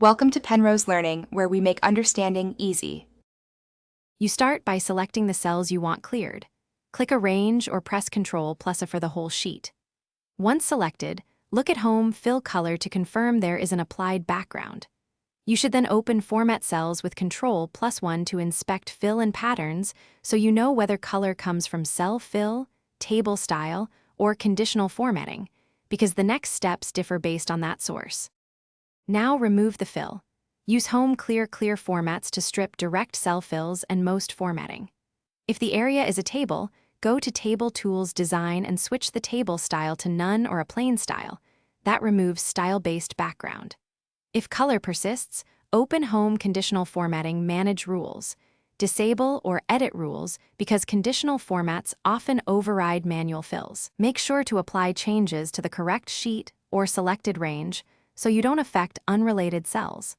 Welcome to Penrose Learning, where we make understanding easy. You start by selecting the cells you want cleared. Click Arrange or press Ctrl plus A for the whole sheet. Once selected, look at Home Fill Color to confirm there is an applied background. You should then open Format Cells with Ctrl plus 1 to inspect fill and patterns so you know whether color comes from cell fill, table style, or conditional formatting, because the next steps differ based on that source. Now remove the fill. Use Home Clear formats to strip direct cell fills and most formatting. If the area is a table, go to Table Tools Design and switch the table style to None or a plain style. That removes style-based background. If color persists, open Home Conditional Formatting Manage Rules. Disable or edit rules because conditional formats often override manual fills. Make sure to apply changes to the correct sheet or selected range so you don't affect unrelated cells.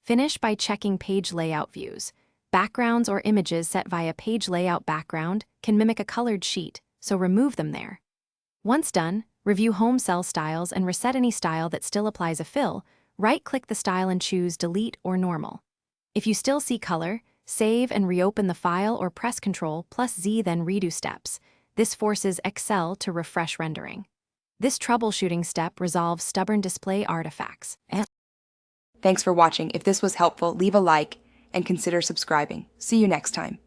Finish by checking page layout views. Backgrounds or images set via page layout background can mimic a colored sheet, so remove them there. Once done, review Home Cell Styles and reset any style that still applies a fill. Right-click the style and choose Delete or Normal. If you still see color, save and reopen the file or press Ctrl plus Z then redo steps. This forces Excel to refresh rendering. This troubleshooting step resolves stubborn display artifacts. Thanks for watching. If this was helpful, leave a like and consider subscribing. See you next time.